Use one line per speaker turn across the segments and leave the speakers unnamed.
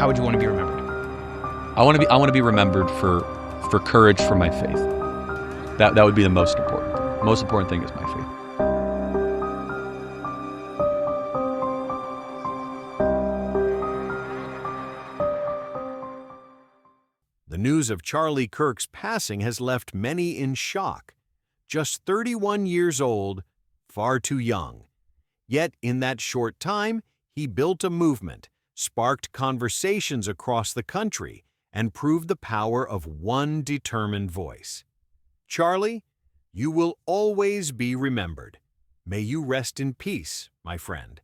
how would you want to be remembered?
I want to be remembered for courage for my faith. That would be the most important. The most important thing is my faith.
The news of Charlie Kirk's passing has left many in shock. Just 31 years old, far too young. Yet in that short time, he built a movement, sparked conversations across the country, and proved the power of one determined voice. Charlie, you will always be remembered. May you rest in peace, my friend.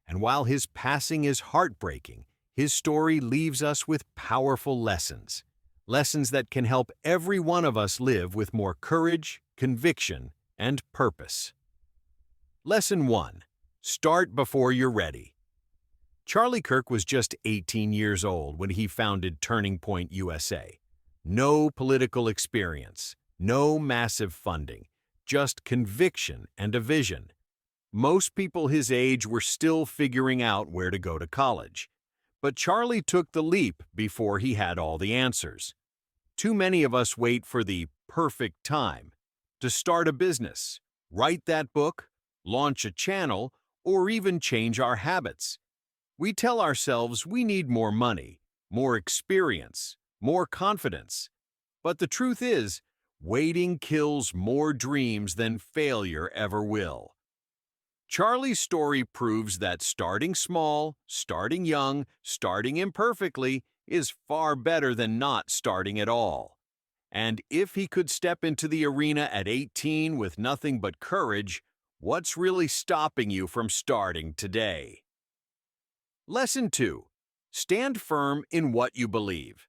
And while his passing is heartbreaking, his story leaves us with powerful lessons. Lessons that can help every one of us live with more courage, conviction, and purpose. Lesson 1. Start before you're ready. Charlie Kirk was just 18 years old when he founded Turning Point USA. No political experience, no massive funding, just conviction and a vision. Most people his age were still figuring out where to go to college. But Charlie took the leap before he had all the answers. Too many of us wait for the perfect time to start a business, write that book, launch a channel, or even change our habits. We tell ourselves we need more money, more experience, more confidence. But the truth is, waiting kills more dreams than failure ever will. Charlie's story proves that starting small, starting young, starting imperfectly is far better than not starting at all. And if he could step into the arena at 18 with nothing but courage, what's really stopping you from starting today? Lesson 2. Stand firm in what you believe.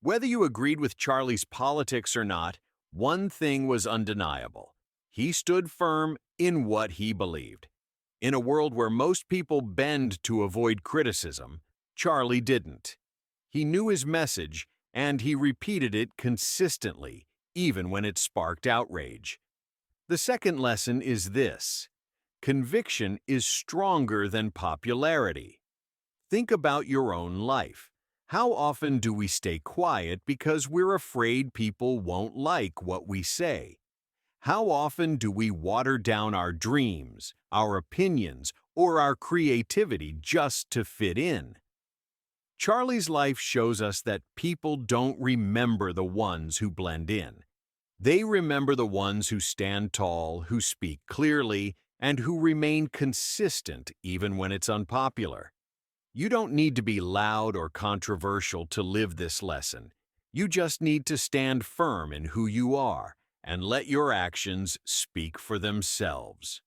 Whether you agreed with Charlie's politics or not, one thing was undeniable. He stood firm in what he believed. In a world where most people bend to avoid criticism, Charlie didn't. He knew his message, and he repeated it consistently, even when it sparked outrage. The second lesson is this: conviction is stronger than popularity. Think about your own life. How often do we stay quiet because we're afraid people won't like what we say? How often do we water down our dreams, our opinions, or our creativity just to fit in? Charlie's life shows us that people don't remember the ones who blend in. They remember the ones who stand tall, who speak clearly, and who remain consistent even when it's unpopular. You don't need to be loud or controversial to live this lesson. You just need to stand firm in who you are and let your actions speak for themselves.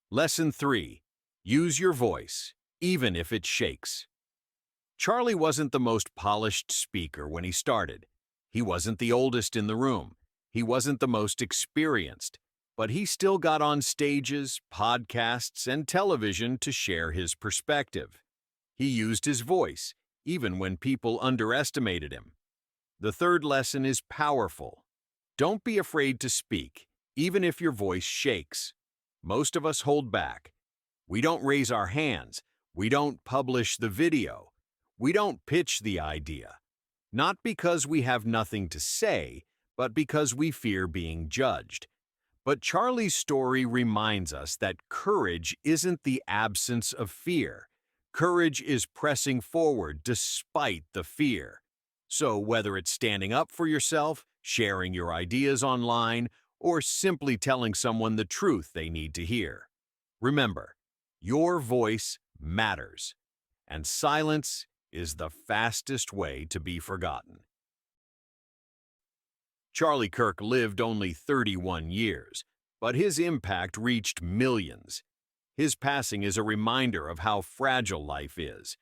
Lesson 3. Use your voice, even if it shakes. Charlie wasn't the most polished speaker when he started. He wasn't the oldest in the room. He wasn't the most experienced. But he still got on stages, podcasts, and television to share his perspective. He used his voice, even when people underestimated him. The third lesson is powerful. Don't be afraid to speak, even if your voice shakes. Most of us hold back. We don't raise our hands. We don't publish the video. We don't pitch the idea. Not because we have nothing to say, but because we fear being judged. But Charlie's story reminds us that courage isn't the absence of fear. Courage is pressing forward despite the fear. So whether it's standing up for yourself, sharing your ideas online, or simply telling someone the truth they need to hear, remember, your voice matters, and silence is the fastest way to be forgotten. Charlie Kirk lived only 31 years, but his impact reached millions. His passing is a reminder of how fragile life is,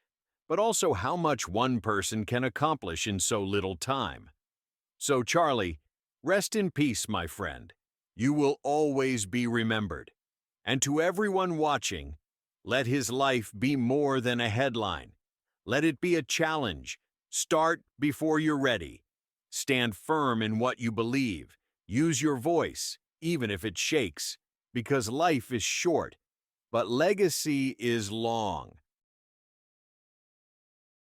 but also how much one person can accomplish in so little time. So Charlie, rest in peace, my friend. You will always be remembered. And to everyone watching, let his life be more than a headline. Let it be a challenge. Start before you're ready. Stand firm in what you believe. Use your voice, even if it shakes, because life is short, but legacy is long.